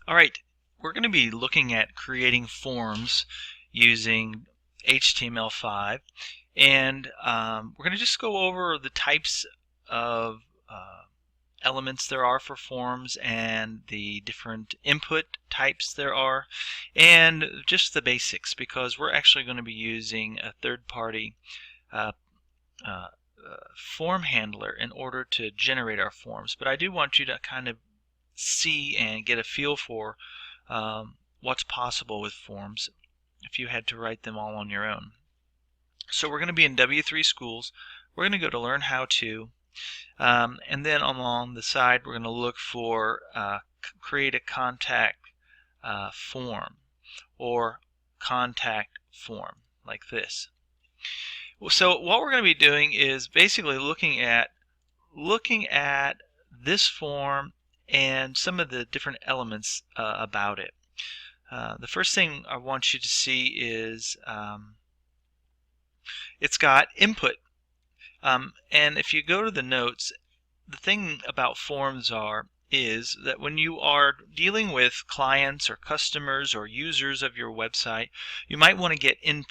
Alright, we're going to be looking at creating forms using HTML5, and we're going to just go over the types of elements there are for forms and the different input types there are, and just the basics, because we're actually going to be using a third-party form handler in order to generate our forms. But I do want you to kind of see and get a feel for what's possible with forms if you had to write them all on your own. So we're going to be in W3 Schools. We're going to go to Learn How To, and then along the side we're going to look for Create a Contact Form or Contact Form, like this. So what we're going to be doing is basically looking at this form and some of the different elements about it. The first thing I want you to see is it's got input. And if you go to the notes, the thing about forms is that when you are dealing with clients or customers or users of your website, you might want to get input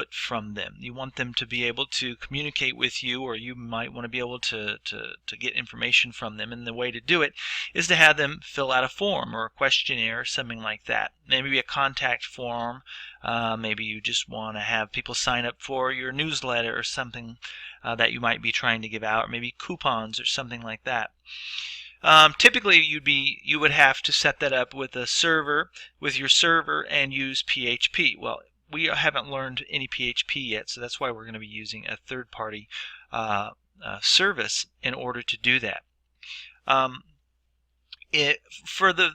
from them. You want them to be able to communicate with you, or you might want to be able to get information from them, and the way to do it is to have them fill out a form or a questionnaire or something like that. Maybe a contact form, maybe you just want to have people sign up for your newsletter or something that you might be trying to give out, or maybe coupons or something like that. Typically you would have to set that up with your server and use PHP. Well, we haven't learned any PHP yet, so that's why we're going to be using a third-party service in order to do that. For the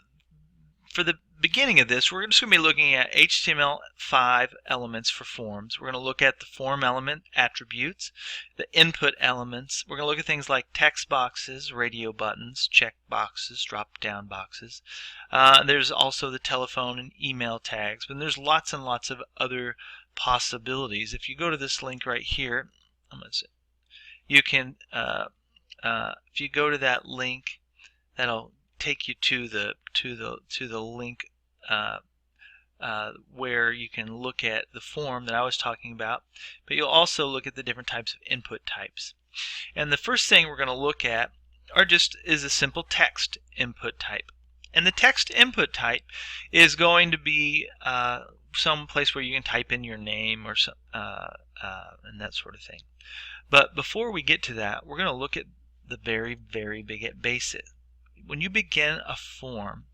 beginning of this, we're just going to be looking at HTML5 elements for forms. We're going to look at the form element attributes, the input elements. We're going to look at things like text boxes, radio buttons, check boxes, drop-down boxes. There's also the telephone and email tags, but there's lots and lots of other possibilities. If you go to this link right here, you can, if you go to that link, that'll take you to the link where you can look at the form that I was talking about, but you'll also look at the different types of input types. And the first thing we're going to look at is a simple text input type. And the text input type is going to be some place where you can type in your name or and that sort of thing. But before we get to that, we're going to look at the very basic. When you begin a form,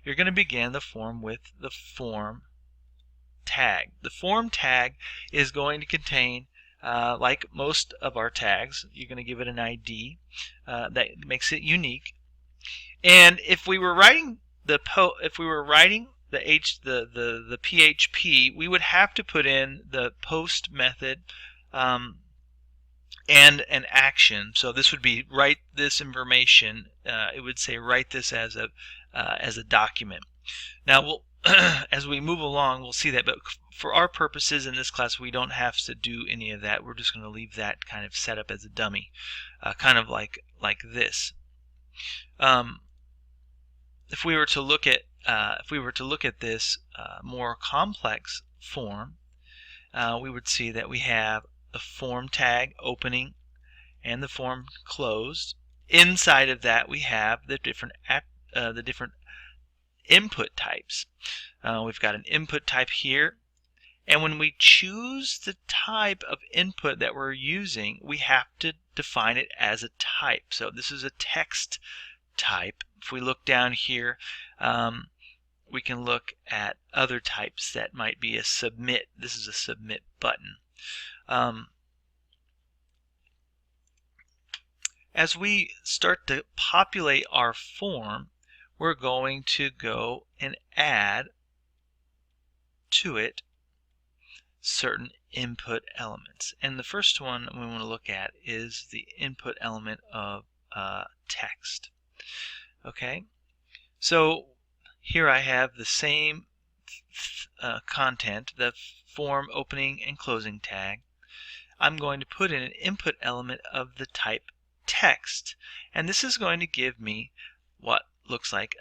you're going to begin the form with the form tag. The form tag is going to contain, like most of our tags, you're going to give it an ID that makes it unique. And if we were writing the PHP, we would have to put in the post method and an action. So this would be write this information. It would say write this as a document. Now as we move along, we'll see that, but for our purposes in this class, we don't have to do any of that. We're just going to leave that kind of set up as a dummy, kind of like this. If we were to look at this more complex form, we would see that we have the form tag opening and the form closed. Inside of that, we have the different input types. We've got an input type here, and when we choose the type of input that we're using, we have to define it as a type. So this is a text type. If we look down here, we can look at other types that might be a submit. This is a submit button. As we start to populate our form, we're going to go and add to it certain input elements. And the first one we want to look at is the input element of text. Okay, so here I have the same content, the form opening and closing tag. I'm going to put in an input element of the type text, and this is going to give me what looks like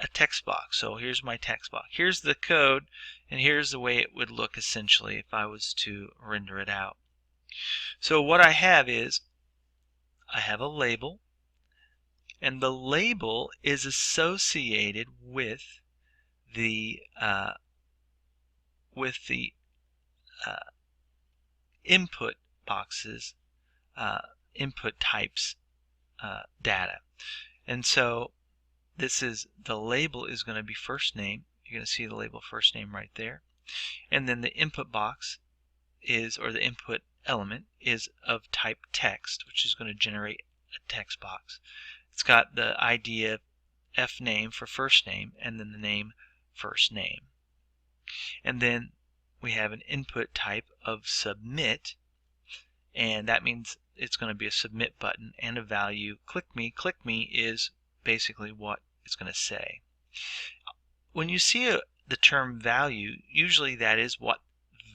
a text box. So here's my text box. Here's the code, and here's the way it would look essentially if I was to render it out. So what I have is I have a label, and the label is associated with the input boxes, input types data. And so this is, the label is going to be first name. You're going to see the label first name right there. And then the input box is, or the input element is of type text, which is going to generate a text box. It's got the ID of fname for first name, and then the name first name. And then we have an input type of submit, and that means it's going to be a submit button and a value. Click me. Click me is basically what it's going to say. When you see the term value, usually that is what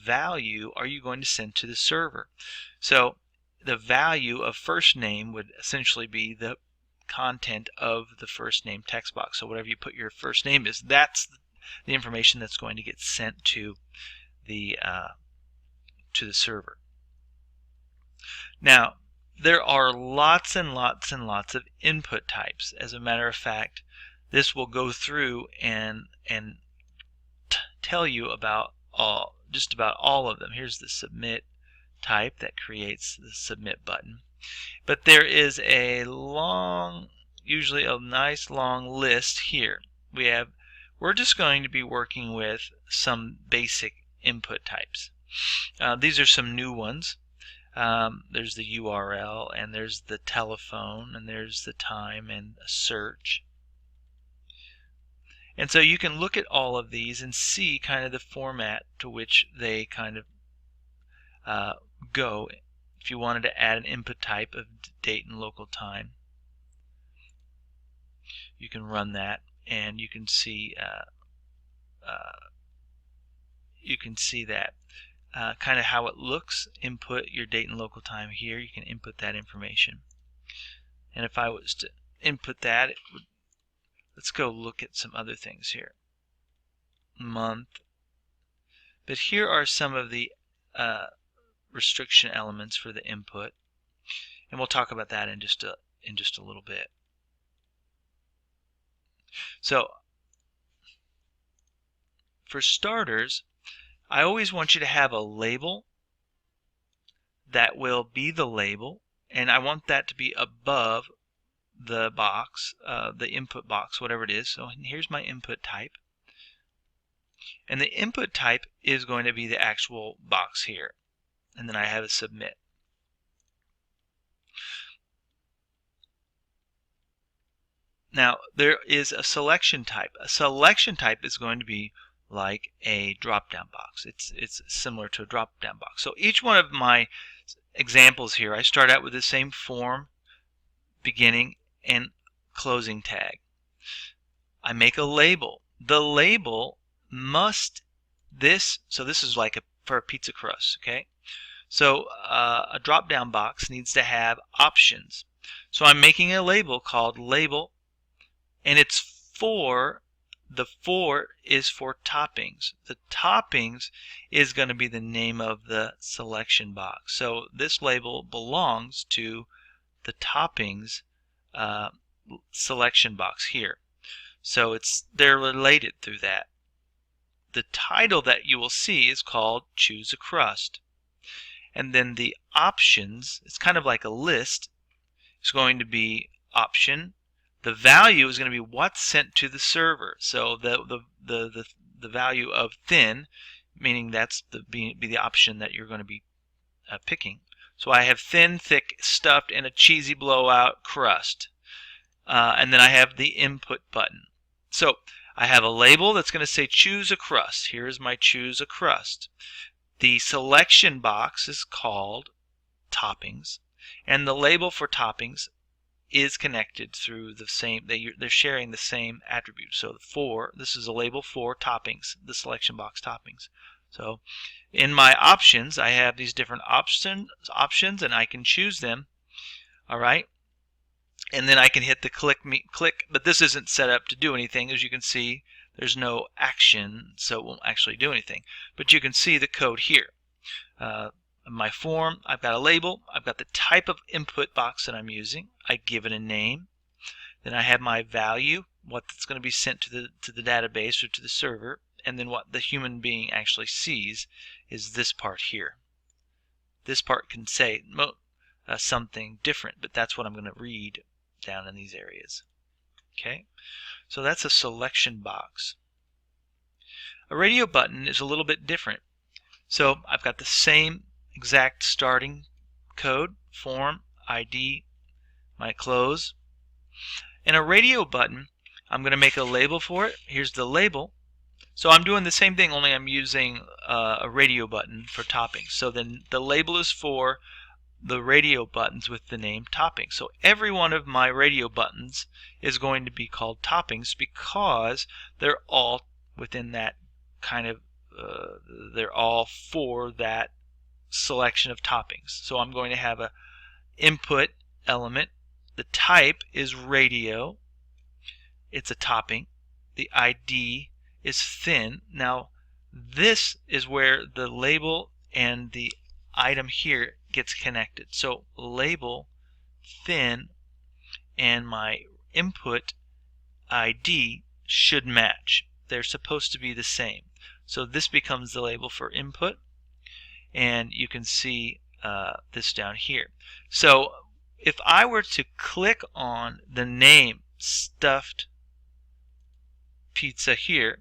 value are you going to send to the server. So the value of first name would essentially be the content of the first name text box. So whatever you put your first name is, that's the information that's going to get sent to the server. Now, there are lots and lots and lots of input types. As a matter of fact, this will go through and tell you about just about all of them. Here's the submit type that creates the submit button. But there is a long, usually a nice long list here. We're just going to be working with some basic input types. These are some new ones. There's the URL, and there's the telephone, and there's the time, and a search. And so you can look at all of these and see kind of the format to which they kind of go. If you wanted to add an input type of date and local time, you can run that, and you can see that kind of how it looks. Input your date and local time here. You can input that information. And if I was to input that, it would, let's go look at some other things here. Month. But here are some of the restriction elements for the input, and we'll talk about that in just a little bit. So for starters, I always want you to have a label that will be the label, and I want that to be above the box, the input box, whatever it is. So here's my input type, and the input type is going to be the actual box here, and then I have a submit. Now there is a selection type. A selection type is going to be like a drop-down box. It's similar to a drop-down box. So each one of my examples here, I start out with the same form, beginning and closing tag. I make a label. The label must so this is like for a pizza crust, okay? So a drop-down box needs to have options. So I'm making a label called label, and it's for, the for is for toppings. The toppings is going to be the name of the selection box. So this label belongs to the toppings selection box here. So they're related through that. The title that you will see is called Choose a Crust. And then the options, it's kind of like a list, is going to be option. The value is going to be what's sent to the server. So the value of thin, meaning that's be the option that you're going to be picking. So I have thin, thick, stuffed, and a cheesy blowout crust. And then I have the input button. So I have a label that's going to say choose a crust. Here's my choose a crust. The selection box is called toppings, and the label for toppings is connected through the same, they're sharing the same attribute. So this is a label for toppings, the selection box toppings. So in my options, I have these different options, and I can choose them. All right. and then I can hit the click, but this isn't set up to do anything. As you can see, there's no action, so it won't actually do anything. But you can see the code here. My form, I've got a label, I've got the type of input box that I'm using, I give it a name, then I have my value, what's going to be sent to the database or to the server, and then what the human being actually sees is this part here. This part can say something different, but that's what I'm going to read down in these areas. Okay, so that's a selection box. A radio button is a little bit different. So I've got the same exact starting code, form, ID, my close. And a radio button, I'm going to make a label for it. Here's the label. So I'm doing the same thing, only I'm using a radio button for toppings. So then the label is for the radio buttons with the name toppings. So every one of my radio buttons is going to be called toppings because they're all within that kind of, they're all for that selection of toppings. So I'm going to have a input element. The type is radio. It's a topping. The ID is thin. Now this is where the label and the item here gets connected. So label, thin, and my input ID should match. They're supposed to be the same. So this becomes the label for input, and you can see this down here. So if I were to click on the name stuffed pizza here,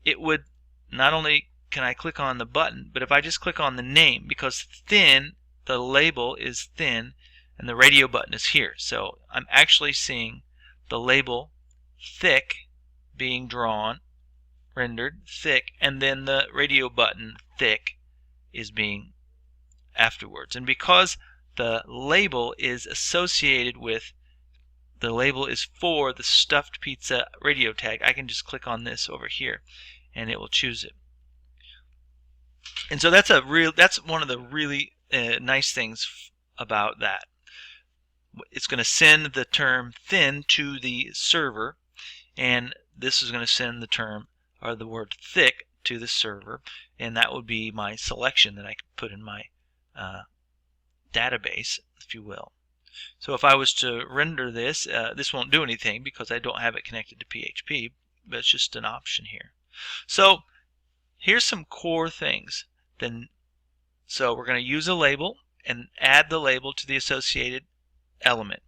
it would not only can I click on the button, but if I just click on the name, because thin, the label is thin, and the radio button is here. So I'm actually seeing the label thick being drawn, rendered thick, and then the radio button thick is being afterwards. And because the label is associated with, the label is for the stuffed pizza radio tag, I can just click on this over here and it will choose it. And so that's one of the really nice things about that. It's going to send the term thin to the server, and this is going to send the term or the word thick to the server, and that would be my selection that I could put in my database, if you will. So if I was to render this, this won't do anything because I don't have it connected to PHP, but it's just an option here. So here's some core things. So we're going to use a label and add the label to the associated element.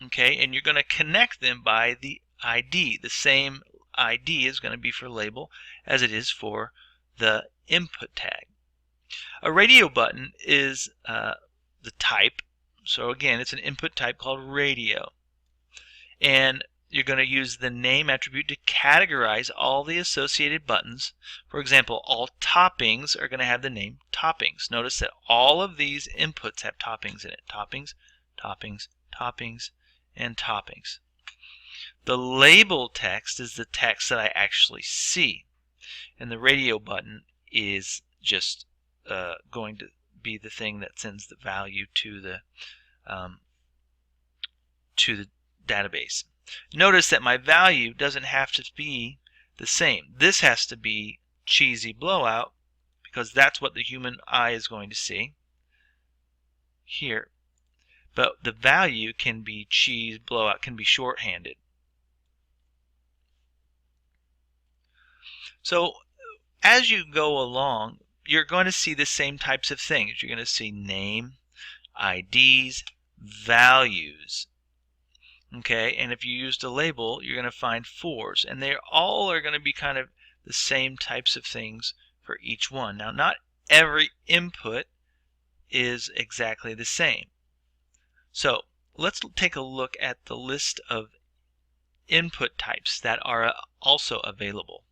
Okay, and you're going to connect them by the ID. The same ID is going to be for label as it is for the input tag. A radio button is the type. So again, it's an input type called radio. And you're going to use the name attribute to categorize all the associated buttons. For example, all toppings are going to have the name toppings. Notice that all of these inputs have toppings in it. Toppings, toppings, toppings, and toppings. The label text is the text that I actually see. And the radio button is just going to be the thing that sends the value to the database. Notice that my value doesn't have to be the same. This has to be cheesy blowout because that's what the human eye is going to see here. But the value can be cheese blowout, can be shorthanded. So as you go along, you're going to see the same types of things. You're going to see name, IDs, values. Okay, and if you used a label, you're going to find fors, and they all are going to be kind of the same types of things for each one. Now, not every input is exactly the same. So let's take a look at the list of input types that are also available.